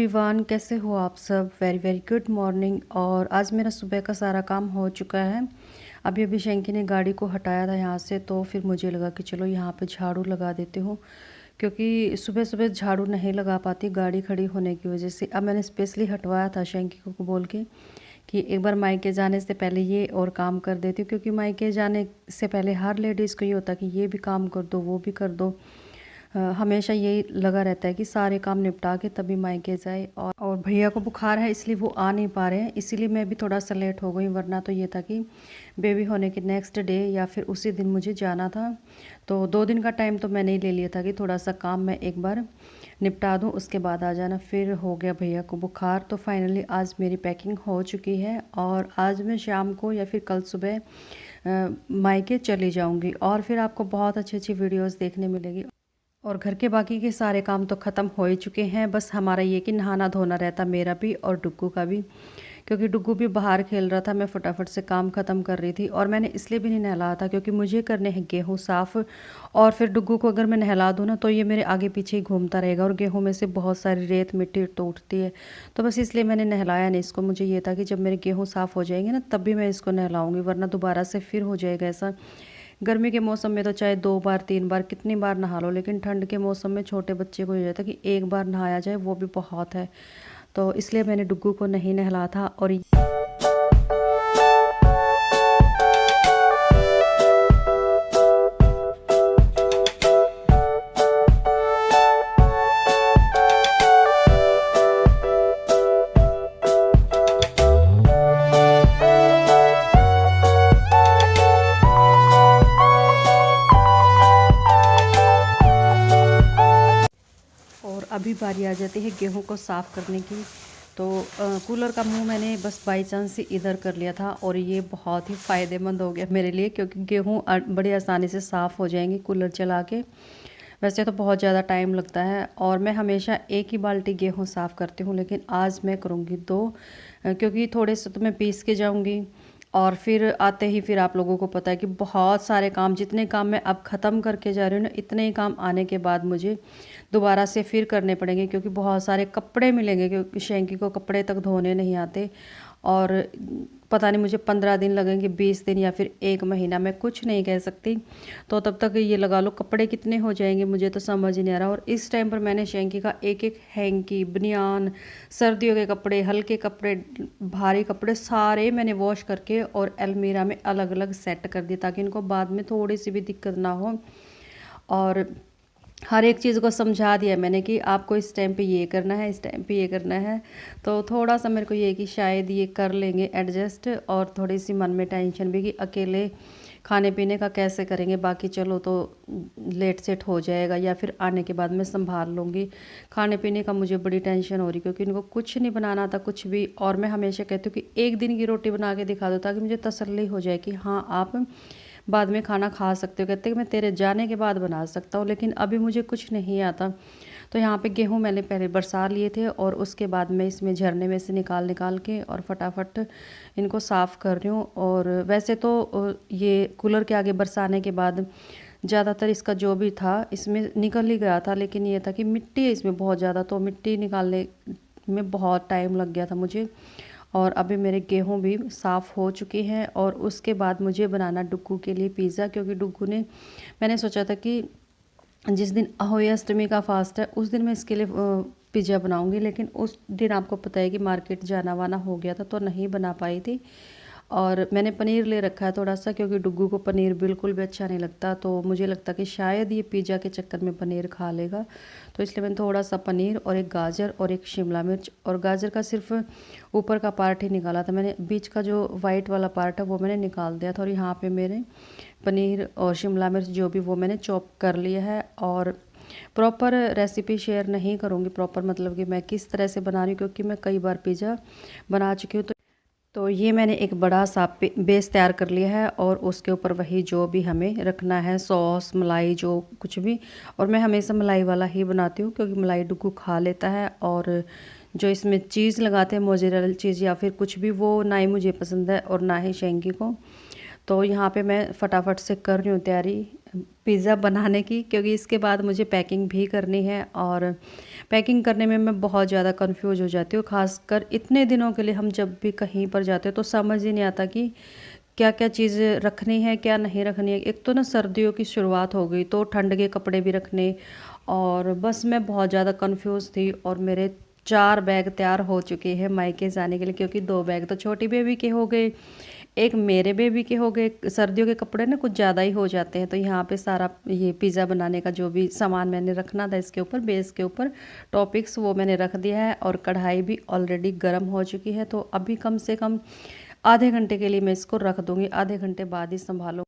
Everyone, कैसे हो आप सब। Very very good morning. और आज मेरा सुबह का सारा काम हो चुका है। अभी अभी शैंकी ने गाड़ी को हटाया था यहाँ से, तो फिर मुझे लगा कि चलो यहाँ पे झाड़ू लगा देती हूँ, क्योंकि सुबह सुबह झाड़ू नहीं लगा पाती गाड़ी खड़ी होने की वजह से। अब मैंने स्पेशली हटवाया था शैंकी को बोल के कि एक बार मायके जाने से पहले ये और काम कर देती हूँ, क्योंकि मायके जाने से पहले हर लेडीज़ को ये होता है कि ये भी काम कर दो वो भी कर दो। हमेशा यही लगा रहता है कि सारे काम निपटा के तभी मायके जाए। और भैया को बुखार है इसलिए वो आ नहीं पा रहे हैं, इसीलिए मैं भी थोड़ा सा लेट हो गई। वरना तो ये था कि बेबी होने के नेक्स्ट डे या फिर उसी दिन मुझे जाना था। तो 2 दिन का टाइम तो मैंने ही ले लिया था कि थोड़ा सा काम मैं एक बार निपटा दूं, उसके बाद आ जाना। फिर हो गया भैया को बुखार। तो फाइनली आज मेरी पैकिंग हो चुकी है और आज मैं शाम को या फिर कल सुबह मायके चली जाऊंगी। और फिर आपको बहुत अच्छी अच्छी वीडियोस देखने मिलेगी। और घर के बाकी के सारे काम तो ख़त्म हो ही चुके हैं। बस हमारा ये कि नहाना धोना रहता मेरा भी और डुग्गू का भी, क्योंकि डुग्गू भी बाहर खेल रहा था। मैं फटाफट से काम ख़त्म कर रही थी। और मैंने इसलिए भी नहीं नहलाया था क्योंकि मुझे करने हैं गेहूँ साफ़। और फिर डुग्गू को अगर मैं नहला दूँ ना तो ये मेरे आगे पीछे ही घूमता रहेगा और गेहूँ में से बहुत सारी रेत मिट्टी तो उठती है। तो बस इसलिए मैंने नहलाया नहीं इसको। मुझे ये था कि जब मेरे गेहूँ साफ़ हो जाएंगे ना तब भी मैं इसको नहलाऊँगी, वरना दोबारा से फिर हो जाएगा ऐसा। गर्मी के मौसम में तो चाहे 2 बार 3 बार कितनी बार नहा लो, लेकिन ठंड के मौसम में छोटे बच्चे को ये रहता है कि एक बार नहाया जाए वो भी बहुत है। तो इसलिए मैंने डुग्गू को नहीं नहलाया था। और अभी बारी आ जाती है गेहूं को साफ़ करने की। तो कूलर का मुंह मैंने बस बाई चांस से इधर कर लिया था और ये बहुत ही फ़ायदेमंद हो गया मेरे लिए, क्योंकि गेहूं बड़ी आसानी से साफ़ हो जाएंगे कूलर चला के। वैसे तो बहुत ज़्यादा टाइम लगता है और मैं हमेशा एक ही बाल्टी गेहूं साफ़ करती हूँ, लेकिन आज मैं करूँगी 2, क्योंकि थोड़े से तो मैं पीस के जाऊँगी। और फिर आते ही फिर आप लोगों को पता है कि बहुत सारे काम, जितने काम मैं अब ख़त्म करके जा रही हूँ ना, इतने ही काम आने के बाद मुझे दोबारा से फिर करने पड़ेंगे, क्योंकि बहुत सारे कपड़े मिलेंगे, क्योंकि शैंकी को कपड़े तक धोने नहीं आते। और पता नहीं मुझे 15 दिन लगेंगे, 20 दिन या फिर 1 महीना, मैं कुछ नहीं कह सकती। तो तब तक ये लगा लो कपड़े कितने हो जाएंगे मुझे तो समझ ही नहीं आ रहा। और इस टाइम पर मैंने शैंकी का एक एक हैंकी, बनियान, सर्दियों के कपड़े, हल्के कपड़े, भारी कपड़े सारे मैंने वॉश करके और अलमीरा में अलग अलग सेट कर दिया, ताकि इनको बाद में थोड़ी सी भी दिक्कत ना हो। और हर एक चीज़ को समझा दिया मैंने कि आपको इस टाइम पे ये करना है, इस टाइम पे ये करना है। तो थोड़ा सा मेरे को ये कि शायद ये कर लेंगे एडजस्ट। और थोड़ी सी मन में टेंशन भी कि अकेले खाने पीने का कैसे करेंगे। बाकी चलो तो लेट सेट हो जाएगा या फिर आने के बाद मैं संभाल लूँगी। खाने पीने का मुझे बड़ी टेंशन हो रही, क्योंकि इनको कुछ नहीं बनाना था कुछ भी। और मैं हमेशा कहती हूँ कि एक दिन की रोटी बना के दिखा दो, ताकि मुझे तसल्ली हो जाए कि हाँ आप बाद में खाना खा सकते हो। कहते हैं कि मैं तेरे जाने के बाद बना सकता हूँ, लेकिन अभी मुझे कुछ नहीं आता। तो यहाँ पे गेहूँ मैंने पहले बरसा लिए थे और उसके बाद मैं इसमें झरने में से निकाल निकाल के और फटाफट इनको साफ़ कर रही हूँ। और वैसे तो ये कूलर के आगे बरसाने के बाद ज़्यादातर इसका जो भी था इसमें निकल ही गया था, लेकिन ये था कि मिट्टी है इसमें बहुत ज़्यादा, तो मिट्टी निकालने में बहुत टाइम लग गया था मुझे। और अभी मेरे गेहूं भी साफ़ हो चुके हैं। और उसके बाद मुझे बनाना डुग्गू के लिए पिज़्ज़ा, क्योंकि डुग्गू ने, मैंने सोचा था कि जिस दिन अहोई अष्टमी का फास्ट है उस दिन मैं इसके लिए पिज़्ज़ा बनाऊंगी, लेकिन उस दिन आपको पता है कि मार्केट जाना वाना हो गया था तो नहीं बना पाई थी। और मैंने पनीर ले रखा है थोड़ा सा, क्योंकि डुग्गू को पनीर बिल्कुल भी अच्छा नहीं लगता। तो मुझे लगता कि शायद ये पिज़्ज़ा के चक्कर में पनीर खा लेगा, तो इसलिए मैंने थोड़ा सा पनीर और एक गाजर और एक शिमला मिर्च, और गाजर का सिर्फ ऊपर का पार्ट ही निकाला था मैंने, बीच का जो वाइट वाला पार्ट है वो मैंने निकाल दिया था। और यहाँ पे मेरे पनीर और शिमला मिर्च जो भी वो मैंने चॉप कर लिया है। और प्रॉपर रेसिपी शेयर नहीं करूँगी, प्रॉपर मतलब कि मैं किस तरह से बना रही हूँ, क्योंकि मैं कई बार पिज़्ज़ा बना चुकी हूँ। तो ये मैंने एक बड़ा सा बेस तैयार कर लिया है और उसके ऊपर वही जो भी हमें रखना है, सॉस मलाई जो कुछ भी। और मैं हमेशा मलाई वाला ही बनाती हूँ, क्योंकि मलाई डुग्गू खा लेता है। और जो इसमें चीज़ लगाते हैं मोज़रेला चीज़ या फिर कुछ भी, वो ना ही मुझे पसंद है और ना ही शैंकी को। तो यहाँ पे मैं फटाफट से कर रही हूँ तैयारी। पिज़्ज़ा बनाने की, क्योंकि इसके बाद मुझे पैकिंग भी करनी है और पैकिंग करने में मैं बहुत ज़्यादा कंफ्यूज हो जाती हूँ। ख़ासकर इतने दिनों के लिए हम जब भी कहीं पर जाते हैं तो समझ ही नहीं आता कि क्या क्या चीज़ें रखनी है क्या नहीं रखनी है। एक तो ना सर्दियों की शुरुआत हो गई तो ठंड के कपड़े भी रखने, और बस मैं बहुत ज़्यादा कंफ्यूज थी। और मेरे 4 बैग तैयार हो चुके हैं मायके जाने के लिए, क्योंकि 2 बैग तो छोटी बेबी के हो गए, एक मेरे बेबी के हो गए। सर्दियों के कपड़े ना कुछ ज़्यादा ही हो जाते हैं, तो यहाँ पे सारा ये पिज़्ज़ा बनाने का जो भी सामान मैंने रखना था इसके ऊपर, बेस के ऊपर टॉपिक्स, वो मैंने रख दिया है। और कढ़ाई भी ऑलरेडी गर्म हो चुकी है, तो अभी कम से कम आधे घंटे के लिए मैं इसको रख दूँगी, आधे घंटे बाद ही संभालो।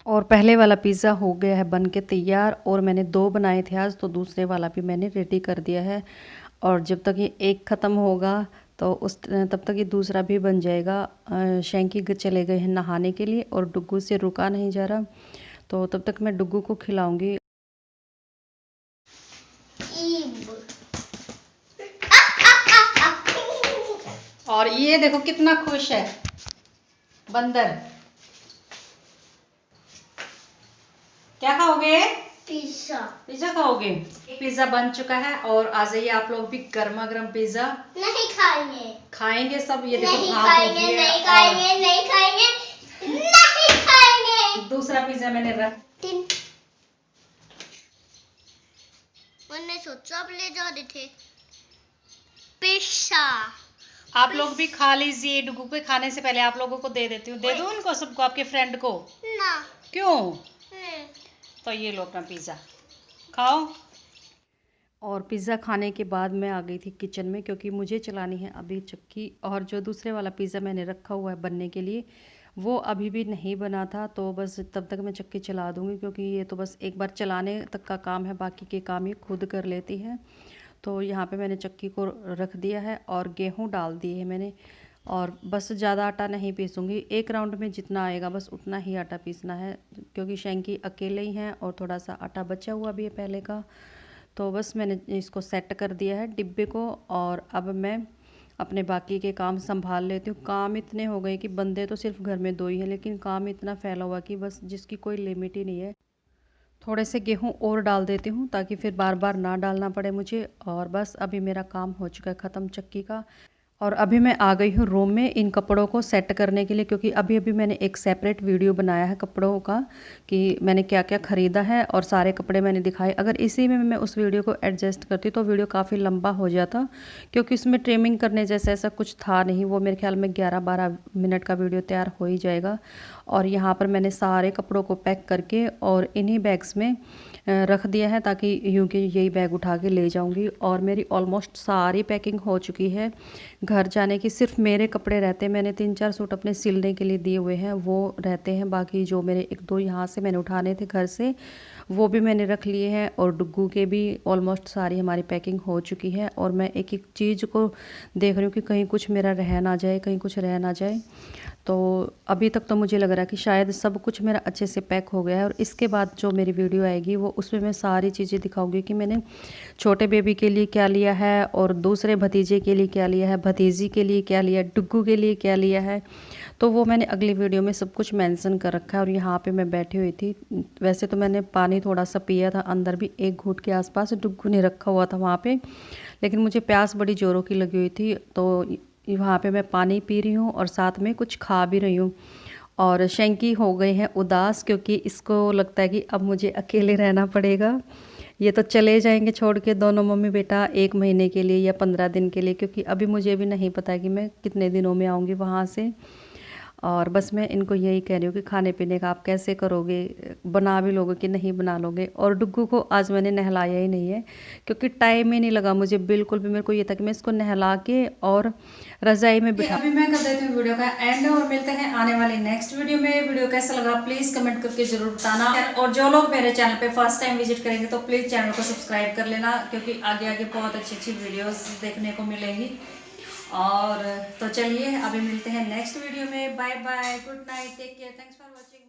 और पहले वाला पिज़्ज़ा हो गया है बन के तैयार, और मैंने 2 बनाए थे आज, तो दूसरे वाला भी मैंने रेडी कर दिया है। और जब तक ये एक ख़त्म होगा तो उस तब तक ये दूसरा भी बन जाएगा। शैंकी चले गए हैं नहाने के लिए और डुग्गू से रुका नहीं जा रहा, तो तब तक मैं डुग्गू को खिलाऊंगी। और ये देखो कितना खुश है बंदर। क्या खाओगे? पिज्जा। पिज्जा खाओगे? पिज्जा बन चुका है, और आ जाइए आप लोग भी, गर्मा गर्म पिज्जा। नहीं खाएंगे। खाएंगे सब, ये देखो नहीं भाप खाएंगे, हो गया। नहीं खाएंगे, नहीं खाएंगे, नहीं खाएंगे। दूसरा पिज्जा मैंने रख, मैंने सोचा अब ले जा रहे थे पिज्जा। आप लोग भी खा लीजिए। डुगू के खाने से पहले आप लोगों को दे देती हूँ। दे दूँ उनको सबको, आपके फ्रेंड को? ना। क्यों? नहीं। तो ये लो अपना पिज़्ज़ा खाओ। और पिज़्ज़ा खाने के बाद मैं आ गई थी किचन में, क्योंकि मुझे चलानी है अभी चक्की। और जो दूसरे वाला पिज़्ज़ा मैंने रखा हुआ है बनने के लिए, वो अभी भी नहीं बना था, तो बस तब तक मैं चक्की चला दूँगी, क्योंकि ये तो बस एक बार चलाने तक का काम है, बाकी के काम ये खुद कर लेती है। तो यहाँ पे मैंने चक्की को रख दिया है और गेहूँ डाल दिए है मैंने। और बस ज़्यादा आटा नहीं पीसूँगी, एक राउंड में जितना आएगा बस उतना ही आटा पीसना है, क्योंकि शैंकी अकेले ही हैं और थोड़ा सा आटा बचा हुआ भी है पहले का। तो बस मैंने इसको सेट कर दिया है डिब्बे को, और अब मैं अपने बाकी के काम संभाल लेती हूँ। काम इतने हो गए कि बंदे तो सिर्फ घर में 2 ही हैं, लेकिन काम इतना फैला हुआ कि बस जिसकी कोई लिमिट ही नहीं है। थोड़े से गेहूँ और डाल देती हूँ ताकि फिर बार बार ना डालना पड़े मुझे। और बस अभी मेरा काम हो चुका है ख़त्म चक्की का। और अभी मैं आ गई हूँ रूम में इन कपड़ों को सेट करने के लिए, क्योंकि अभी अभी मैंने एक सेपरेट वीडियो बनाया है कपड़ों का कि मैंने क्या क्या ख़रीदा है और सारे कपड़े मैंने दिखाए। अगर इसी में मैं उस वीडियो को एडजस्ट करती तो वीडियो काफ़ी लंबा हो जाता, क्योंकि उसमें ट्रिमिंग करने जैसा ऐसा कुछ था नहीं। वो मेरे ख्याल में 11-12 मिनट का वीडियो तैयार हो ही जाएगा। और यहाँ पर मैंने सारे कपड़ों को पैक करके और इन्हीं बैग्स में रख दिया है, ताकि यूँ कि यही बैग उठा के ले जाऊँगी। और मेरी ऑलमोस्ट सारी पैकिंग हो चुकी है घर जाने की। सिर्फ मेरे कपड़े रहते हैं, मैंने 3-4 सूट अपने सिलने के लिए दिए हुए हैं, वो रहते हैं। बाकी जो मेरे 1-2 यहाँ से मैंने उठाने थे घर से, वो भी मैंने रख लिए हैं। और डुग्गू के भी ऑलमोस्ट सारी हमारी पैकिंग हो चुकी है। और मैं एक एक चीज़ को देख रही हूँ कि कहीं कुछ मेरा रह ना जाए, कहीं कुछ रह ना जाए। तो अभी तक तो मुझे लग रहा है कि शायद सब कुछ मेरा अच्छे से पैक हो गया है। और इसके बाद जो मेरी वीडियो आएगी वो उसमें मैं सारी चीज़ें दिखाऊंगी कि मैंने छोटे बेबी के लिए क्या लिया है, और दूसरे भतीजे के लिए क्या लिया है, भतीजी के लिए क्या लिया है, डुग्गू के लिए क्या लिया है। तो वो मैंने अगली वीडियो में सब कुछ मेंशन कर रखा है। और यहाँ पे मैं बैठी हुई थी, वैसे तो मैंने पानी थोड़ा सा पिया था अंदर भी, 1 घूंट के आसपास। डुग्गू ने रखा हुआ था वहाँ पे, लेकिन मुझे प्यास बड़ी ज़ोरों की लगी हुई थी, तो वहाँ पे मैं पानी पी रही हूँ और साथ में कुछ खा भी रही हूँ। और शैंकी हो गए हैं उदास, क्योंकि इसको लगता है कि अब मुझे अकेले रहना पड़ेगा, ये तो चले जाएंगे छोड़ के दोनों मम्मी बेटा 1 महीने के लिए या 15 दिन के लिए, क्योंकि अभी मुझे भी नहीं पता कि मैं कितने दिनों में आऊँगी वहाँ से। और बस मैं इनको यही कह रही हूँ कि खाने पीने का आप कैसे करोगे, बना भी लोगे कि नहीं बना लोगे। और डुग्गू को आज मैंने नहलाया ही नहीं है क्योंकि टाइम ही नहीं लगा मुझे बिल्कुल भी। मेरे को ये था कि मैं इसको नहला के और रज़ाई में बिठा। अभी मैं कर देती हूँ वीडियो का एंड और मिलते हैं आने वाली नेक्स्ट वीडियो में। वीडियो कैसा लगा प्लीज़ कमेंट करके ज़रूर बताना। और जो लोग मेरे चैनल पर फर्स्ट टाइम विजिट करेंगे तो प्लीज़ चैनल को सब्सक्राइब कर लेना, क्योंकि आगे आगे बहुत अच्छी अच्छी वीडियोज़ देखने को मिलेंगी। और तो चलिए अभी मिलते हैं नेक्स्ट वीडियो में। Bye bye, good night, take care, thanks for watching.